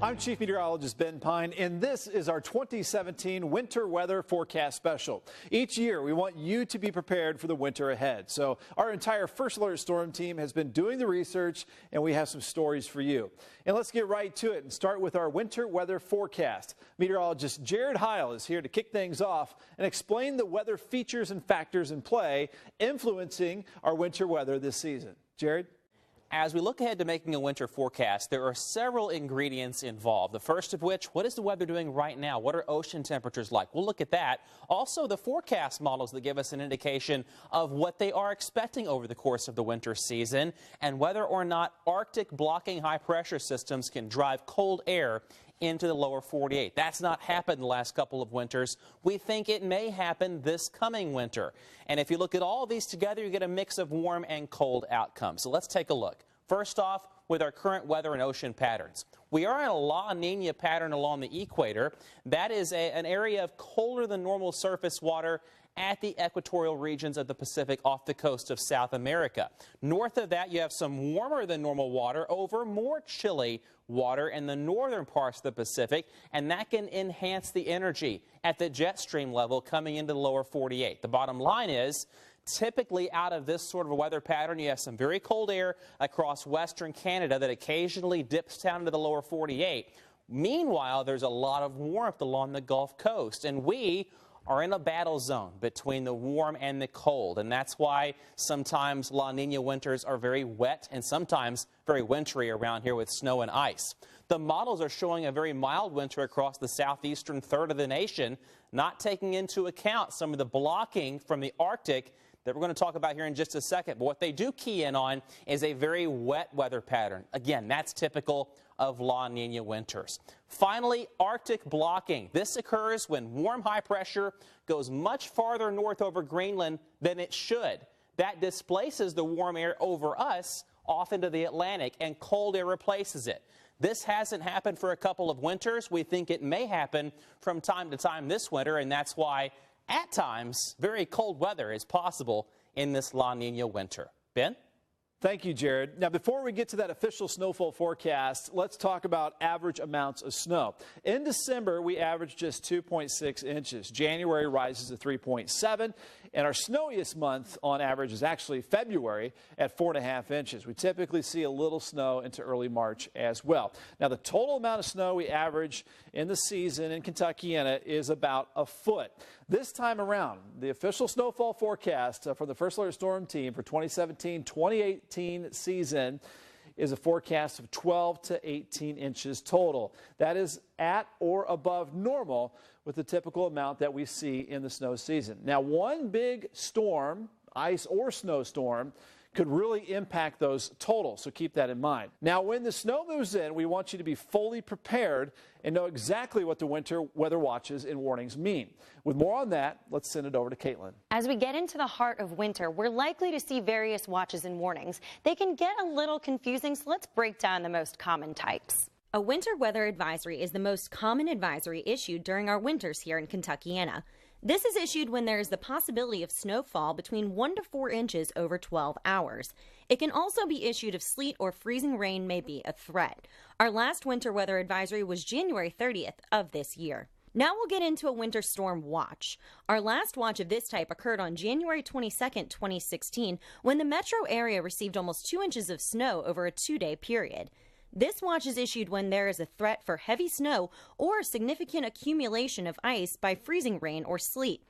I'm Chief Meteorologist Ben Pine, and this is our 2017 Winter Weather Forecast Special. Each year, we want you to be prepared for the winter ahead. So our entire First Alert Storm team has been doing the research, and we have some stories for you. And let's get right to it and start with our winter weather forecast. Meteorologist Jared Heil is here to kick things off and explain the weather features and factors in play influencing our winter weather this season. Jared? As we look ahead to making a winter forecast, there are several ingredients involved. The first of which, what is the weather doing right now? What are ocean temperatures like? We'll look at that. Also, the forecast models that give us an indication of what they are expecting over the course of the winter season and whether or not Arctic blocking high pressure systems can drive cold air into the lower 48. That's not happened the last couple of winters. We think it may happen this coming winter. And if you look at all these together, you get a mix of warm and cold outcomes. So let's take a look. First off, with our current weather and ocean patterns. We are in a La Nina pattern along the equator. That is an area of colder than normal surface water at the equatorial regions of the Pacific off the coast of South America. North of that, you have some warmer than normal water over more chilly water in the northern parts of the Pacific, and that can enhance the energy at the jet stream level coming into the lower 48. The bottom line is, typically out of this sort of a weather pattern, you have some very cold air across western Canada that occasionally dips down into the lower 48. Meanwhile, there's a lot of warmth along the Gulf Coast, and we are in a battle zone between the warm and the cold, and that's why sometimes La Nina winters are very wet and sometimes very wintry around here with snow and ice. The models are showing a very mild winter across the southeastern third of the nation, not taking into account some of the blocking from the Arctic that we're going to talk about here in just a second. But what they do key in on is a very wet weather pattern. Again, that's typical of La Nina winters. Finally, Arctic blocking. This occurs when warm high pressure goes much farther north over Greenland than it should. That displaces the warm air over us off into the Atlantic, and cold air replaces it. This hasn't happened for a couple of winters. We think it may happen from time to time this winter, and that's why at times very cold weather is possible in this La Nina winter. Ben? Thank you, Jared. Now, before we get to that official snowfall forecast, let's talk about average amounts of snow. In December, we averaged just 2.6 inches. January rises to 3.7, and our snowiest month on average is actually February at 4.5 inches. We typically see a little snow into early March as well. Now, the total amount of snow we average in the season in Kentuckiana is about a foot. This time around, the official snowfall forecast from the First Alert Storm Team for 2017-2018 season is a forecast of 12 to 18 inches total. That is at or above normal with the typical amount that we see in the snow season. Now, one big storm, ice or snowstorm, could really impact those totals, so keep that in mind. Now, when the snow moves in, we want you to be fully prepared and know exactly what the winter weather watches and warnings mean. With more on that, let's send it over to Caitlin. As we get into the heart of winter, we're likely to see various watches and warnings. They can get a little confusing, so let's break down the most common types. A winter weather advisory is the most common advisory issued during our winters here in Kentuckiana. This is issued when there is the possibility of snowfall between 1 to 4 inches over 12 hours. It can also be issued if sleet or freezing rain may be a threat. Our last winter weather advisory was January 30th of this year. Now we'll get into a winter storm watch. Our last watch of this type occurred on January 22nd, 2016, when the metro area received almost 2 inches of snow over a 2-day period. This watch is issued when there is a threat for heavy snow or significant accumulation of ice by freezing rain or sleet.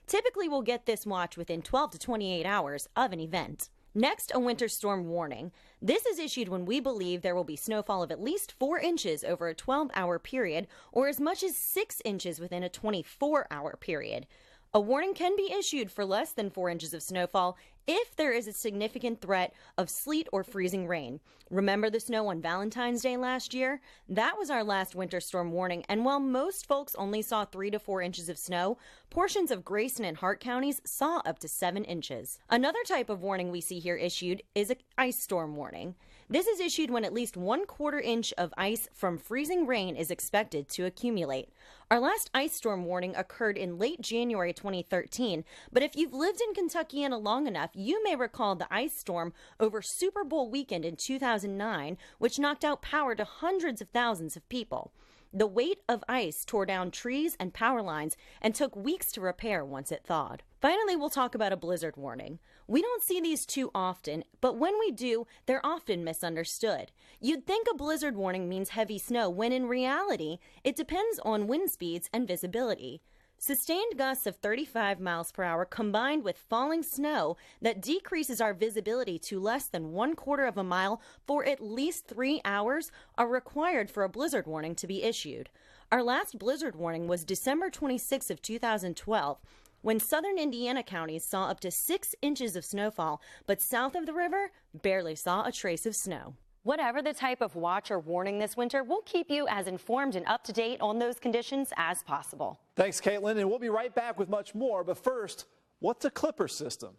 Typically, we'll get this watch within 12 to 28 hours of an event. Next, a winter storm warning. This is issued when we believe there will be snowfall of at least 4 inches over a 12-hour period or as much as 6 inches within a 24-hour period. A warning can be issued for less than 4 inches of snowfall if there is a significant threat of sleet or freezing rain. Remember the snow on Valentine's Day last year? That was our last winter storm warning, and while most folks only saw 3 to 4 inches of snow, portions of Grayson and Hart counties saw up to 7 inches. Another type of warning we see here issued is an ice storm warning. This is issued when at least 1/4 inch of ice from freezing rain is expected to accumulate. Our last ice storm warning occurred in late January 2013, but if you've lived in Kentuckiana long enough, you may recall the ice storm over Super Bowl weekend in 2009, which knocked out power to hundreds of thousands of people. The weight of ice tore down trees and power lines and took weeks to repair once it thawed. Finally, we'll talk about a blizzard warning. We don't see these too often, but when we do, they're often misunderstood. You'd think a blizzard warning means heavy snow, when in reality, it depends on wind speeds and visibility. Sustained gusts of 35 miles per hour combined with falling snow that decreases our visibility to less than 1/4 of a mile for at least 3 hours are required for a blizzard warning to be issued. Our last blizzard warning was December 26 of 2012, when southern Indiana counties saw up to 6 inches of snowfall, but south of the river barely saw a trace of snow. Whatever the type of watch or warning this winter, we'll keep you as informed and up to date on those conditions as possible. Thanks, Caitlin, and we'll be right back with much more. But first, what's a clipper system?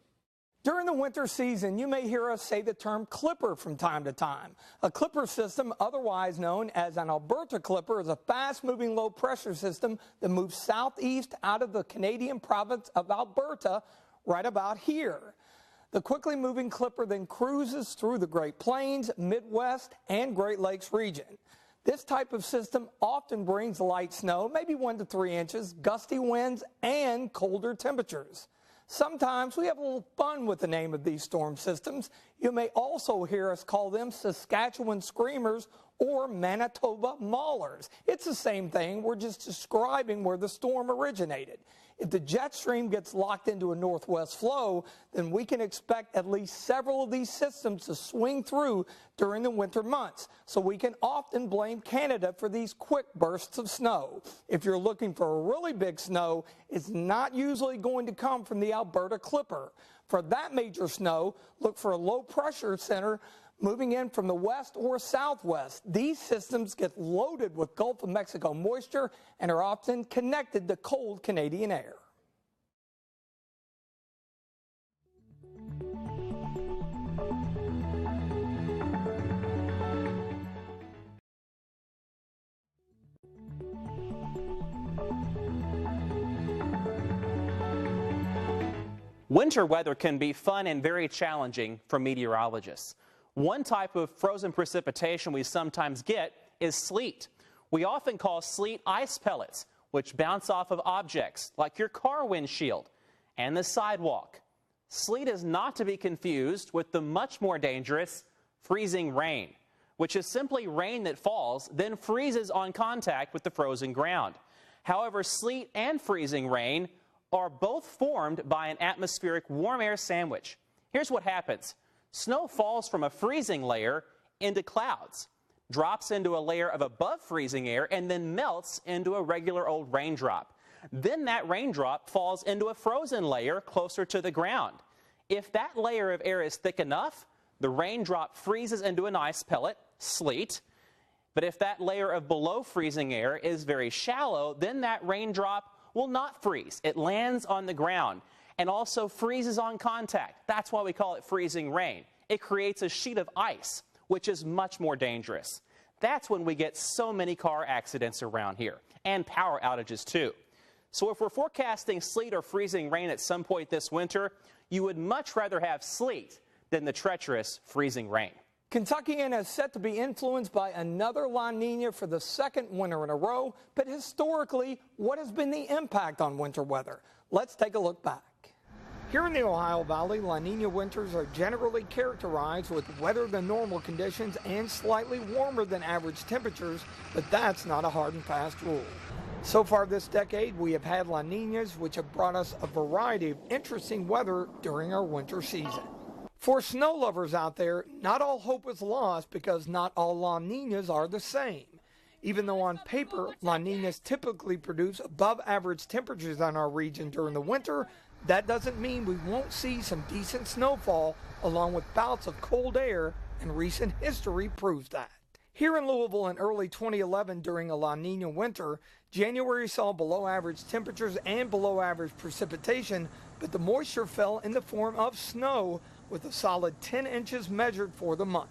During the winter season, you may hear us say the term clipper from time to time. A clipper system, otherwise known as an Alberta clipper, is a fast-moving low-pressure system that moves southeast out of the Canadian province of Alberta right about here. The quickly moving clipper then cruises through the Great Plains, Midwest, and Great Lakes region. This type of system often brings light snow, maybe 1 to 3 inches, gusty winds, and colder temperatures. Sometimes we have a little fun with the name of these storm systems. You may also hear us call them Saskatchewan Screamers or Manitoba Maulers. It's the same thing, we're just describing where the storm originated. If the jet stream gets locked into a northwest flow, then we can expect at least several of these systems to swing through during the winter months. So we can often blame Canada for these quick bursts of snow. If you're looking for a really big snow, it's not usually going to come from the Alberta clipper. For that major snow, look for a low pressure center moving in from the west or southwest. These systems get loaded with Gulf of Mexico moisture and are often connected to cold Canadian air. Winter weather can be fun and very challenging for meteorologists. One type of frozen precipitation we sometimes get is sleet. We often call sleet ice pellets, which bounce off of objects like your car windshield and the sidewalk. Sleet is not to be confused with the much more dangerous freezing rain, which is simply rain that falls, then freezes on contact with the frozen ground. However, sleet and freezing rain are both formed by an atmospheric warm air sandwich. Here's what happens. Snow falls from a freezing layer into clouds, drops into a layer of above freezing air, and then melts into a regular old raindrop. Then that raindrop falls into a frozen layer closer to the ground. If that layer of air is thick enough, the raindrop freezes into an ice pellet, sleet. But if that layer of below freezing air is very shallow, then that raindrop will not freeze. It lands on the ground and also freezes on contact. That's why we call it freezing rain. It creates a sheet of ice, which is much more dangerous. That's when we get so many car accidents around here, and power outages too. So if we're forecasting sleet or freezing rain at some point this winter, you would much rather have sleet than the treacherous freezing rain. Kentuckian is set to be influenced by another La Nina for the second winter in a row, but historically, what has been the impact on winter weather? Let's take a look back. Here in the Ohio Valley, La Nina winters are generally characterized with wetter than normal conditions and slightly warmer than average temperatures, but that's not a hard and fast rule. So far this decade, we have had La Ninas, which have brought us a variety of interesting weather during our winter season. For snow lovers out there, not all hope is lost because not all La Ninas are the same. Even though on paper, La Ninas typically produce above average temperatures in our region during the winter, that doesn't mean we won't see some decent snowfall along with bouts of cold air, and recent history proves that. Here in Louisville in early 2011 during a La Nina winter, January saw below average temperatures and below average precipitation, but the moisture fell in the form of snow with a solid 10 inches measured for the month.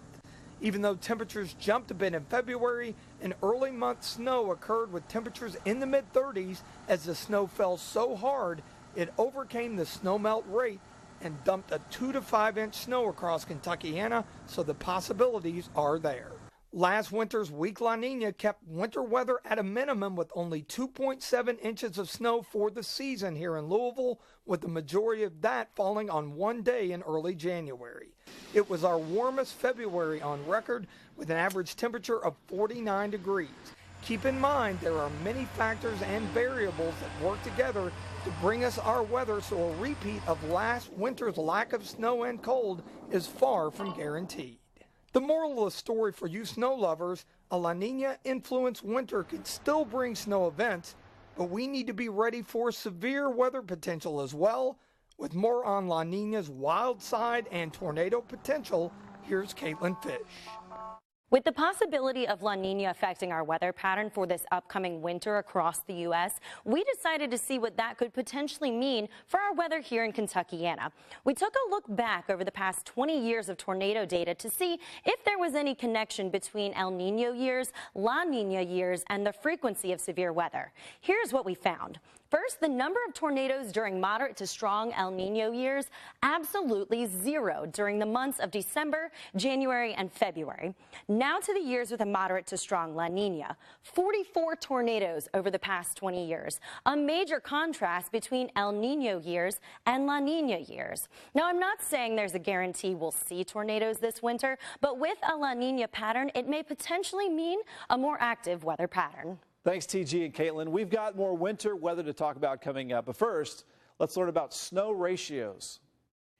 Even though temperatures jumped a bit in February, an early month snow occurred with temperatures in the mid-30s as the snow fell so hard it overcame the snowmelt rate and dumped a 2 to 5 inch snow across Kentuckiana, so the possibilities are there. Last winter's weak La Nina kept winter weather at a minimum with only 2.7 inches of snow for the season here in Louisville, with the majority of that falling on one day in early January. It was our warmest February on record with an average temperature of 49 degrees. Keep in mind there are many factors and variables that work together to bring us our weather, so a repeat of last winter's lack of snow and cold is far from guaranteed. The moral of the story for you snow lovers, a La Nina-influenced winter could still bring snow events, but we need to be ready for severe weather potential as well. With more on La Nina's wild side and tornado potential, here's Caitlin Fish. With the possibility of La Nina affecting our weather pattern for this upcoming winter across the U.S., we decided to see what that could potentially mean for our weather here in Kentuckiana. We took a look back over the past 20 years of tornado data to see if there was any connection between El Nino years, La Nina years, and the frequency of severe weather. Here's what we found. First, the number of tornadoes during moderate to strong El Nino years, absolutely zero during the months of December, January, and February. Now to the years with a moderate to strong La Nina. 44 tornadoes over the past 20 years, a major contrast between El Nino years and La Nina years. Now, I'm not saying there's a guarantee we'll see tornadoes this winter, but with a La Nina pattern, it may potentially mean a more active weather pattern. Thanks, TG and Caitlin. We've got more winter weather to talk about coming up. But first, let's learn about snow ratios.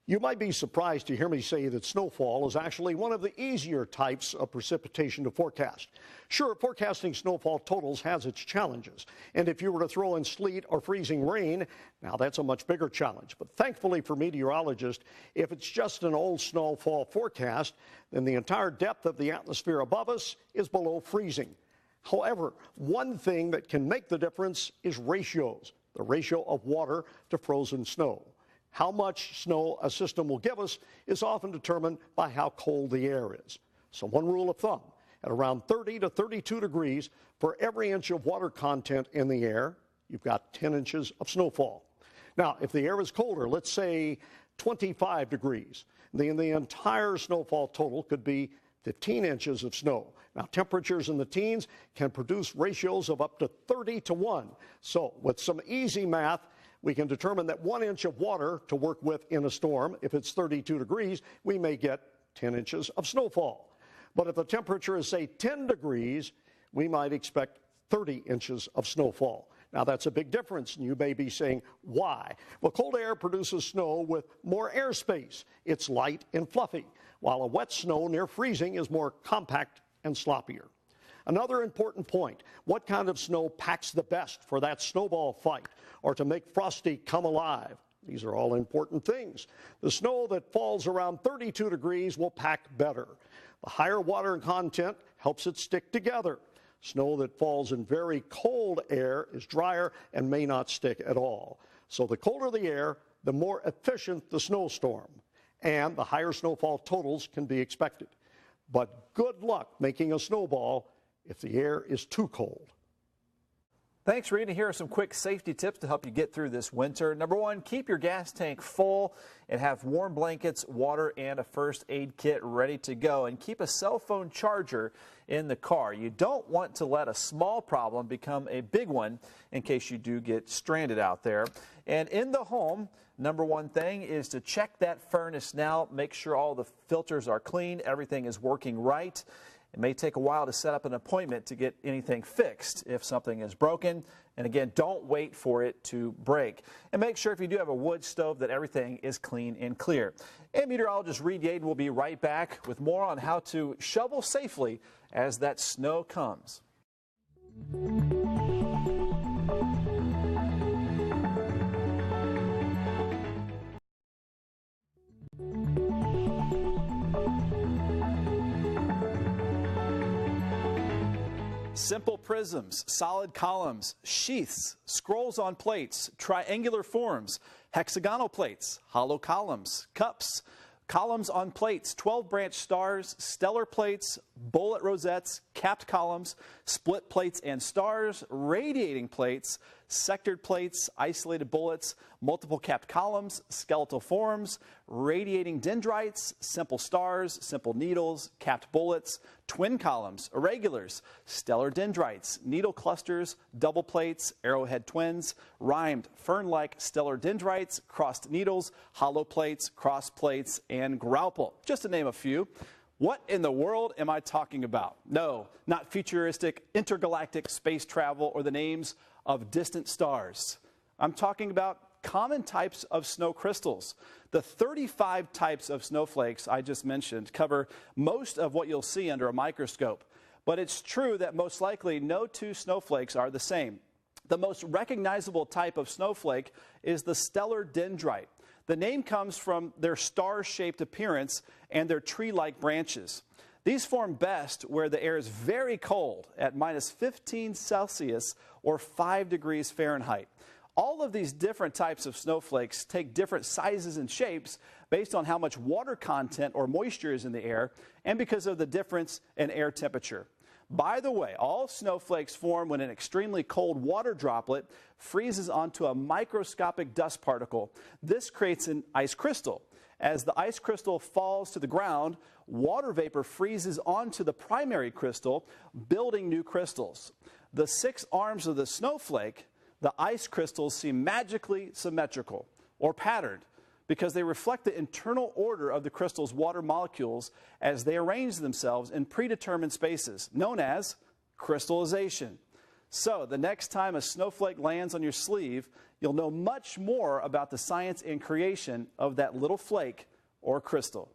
You might be surprised to hear me say that snowfall is actually one of the easier types of precipitation to forecast. Sure, forecasting snowfall totals has its challenges. And if you were to throw in sleet or freezing rain, now that's a much bigger challenge. But thankfully for meteorologists, if it's just an old snowfall forecast, then the entire depth of the atmosphere above us is below freezing. However, one thing that can make the difference is ratios, the ratio of water to frozen snow. How much snow a system will give us is often determined by how cold the air is. So one rule of thumb, at around 30 to 32 degrees, for every inch of water content in the air, you've got 10 inches of snowfall. Now, if the air is colder, let's say 25 degrees, then the entire snowfall total could be 15 inches of snow. Now, temperatures in the teens can produce ratios of up to 30 to 1. So with some easy math, we can determine that 1 inch of water to work with in a storm, if it's 32 degrees, we may get 10 inches of snowfall. But if the temperature is, say, 10 degrees, we might expect 30 inches of snowfall. Now, that's a big difference, and you may be saying, why? Well, cold air produces snow with more airspace. It's light and fluffy, while a wet snow near freezing is more compact and sloppier. Another important point, what kind of snow packs the best for that snowball fight or to make Frosty come alive? These are all important things. The snow that falls around 32 degrees will pack better. The higher water content helps it stick together. Snow that falls in very cold air is drier and may not stick at all. So the colder the air, the more efficient the snowstorm, and the higher snowfall totals can be expected. But good luck making a snowball if the air is too cold. Thanks, Reed. Here are some quick safety tips to help you get through this winter. Number one, keep your gas tank full and have warm blankets, water, and a first aid kit ready to go. And keep a cell phone charger in the car. You don't want to let a small problem become a big one in case you do get stranded out there. And in the home, number one thing is to check that furnace now. Make sure all the filters are clean, everything is working right. It may take a while to set up an appointment to get anything fixed if something is broken. And again, don't wait for it to break. And make sure if you do have a wood stove that everything is clean and clear. And meteorologist Reed Yaden will be right back with more on how to shovel safely as that snow comes. Simple prisms, solid columns, sheaths, scrolls on plates, triangular forms, hexagonal plates, hollow columns, cups, columns on plates, 12-branch stars, stellar plates, bullet rosettes, capped columns, split plates and stars, radiating plates, sectored plates, isolated bullets, multiple capped columns, skeletal forms, radiating dendrites, simple stars, simple needles, capped bullets, twin columns, irregulars, stellar dendrites, needle clusters, double plates, arrowhead twins, rhymed fern-like stellar dendrites, crossed needles, hollow plates, cross plates, and grauple, just to name a few. What in the world am I talking about? No, not futuristic intergalactic space travel or the names of distant stars. I'm talking about common types of snow crystals. The 35 types of snowflakes I just mentioned cover most of what you'll see under a microscope. But it's true that most likely no two snowflakes are the same. The most recognizable type of snowflake is the stellar dendrite. The name comes from their star-shaped appearance and their tree-like branches. These form best where the air is very cold at -15 Celsius or 5 degrees Fahrenheit. All of these different types of snowflakes take different sizes and shapes based on how much water content or moisture is in the air and because of the difference in air temperature. By the way, all snowflakes form when an extremely cold water droplet freezes onto a microscopic dust particle. This creates an ice crystal. As the ice crystal falls to the ground, water vapor freezes onto the primary crystal, building new crystals. The 6 arms of the snowflake, the ice crystals, seem magically symmetrical or patterned because they reflect the internal order of the crystal's water molecules as they arrange themselves in predetermined spaces, known as crystallization. So the next time a snowflake lands on your sleeve, you'll know much more about the science and creation of that little flake or crystal.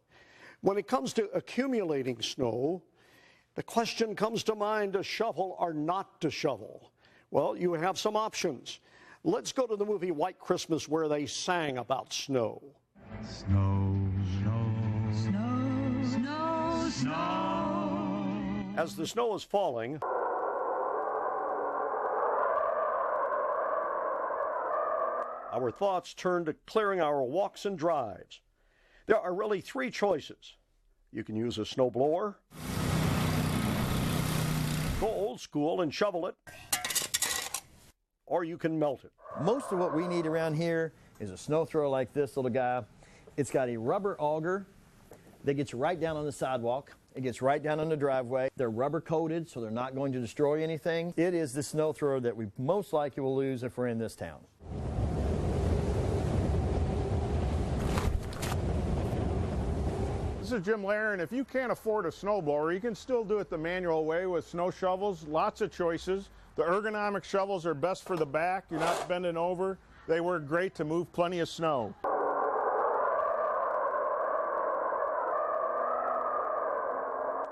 When it comes to accumulating snow, the question comes to mind, to shovel or not to shovel. Well, you have some options. Let's go to the movie White Christmas where they sang about snow. Snow, snow, snow, snow, snow. As the snow is falling, our thoughts turn to clearing our walks and drives. There are really 3 choices. You can use a snowblower, go old school and shovel it, or you can melt it. Most of what we need around here is a snow thrower like this little guy. It's got a rubber auger that gets right down on the sidewalk. It gets right down on the driveway. They're rubber coated, so they're not going to destroy anything. It is the snow thrower that we most likely will lose if we're in this town. This is Jim Lair, and if you can't afford a snowblower, you can still do it the manual way with snow shovels. Lots of choices. The ergonomic shovels are best for the back. You're not bending over. They work great to move plenty of snow.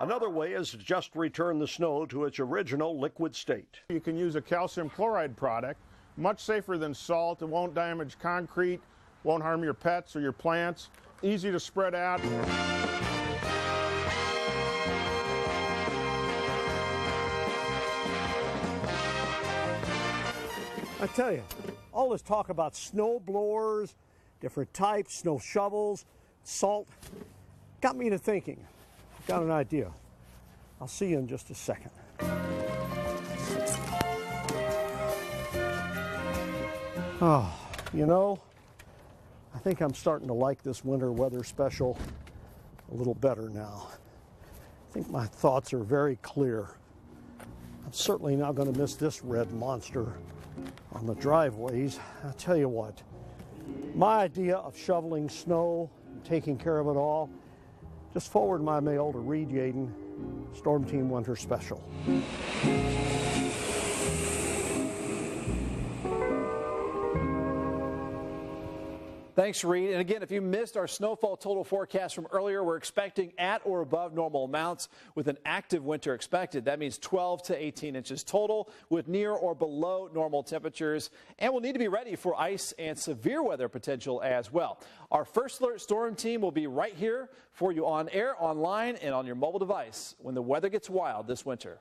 Another way is to just return the snow to its original liquid state. You can use a calcium chloride product, much safer than salt. It won't damage concrete, won't harm your pets or your plants. Easy to spread out. I tell you, all this talk about snow blowers, different types, snow shovels, salt, got me to thinking. I've got an idea. I'll see you in just a second. Oh, you know, I think I'm starting to like this winter weather special a little better now. I think my thoughts are very clear. I'm certainly not going to miss this red monster on the driveways. I'll tell you what, my idea of shoveling snow, taking care of it all, just forward my mail to Reed Yaden, Storm Team Winter Special. Thanks, Reed. And again, if you missed our snowfall total forecast from earlier, we're expecting at or above normal amounts with an active winter expected. That means 12 to 18 inches total with near or below normal temperatures. And we'll need to be ready for ice and severe weather potential as well. Our First Alert Storm Team will be right here for you on air, online, and on your mobile device when the weather gets wild this winter.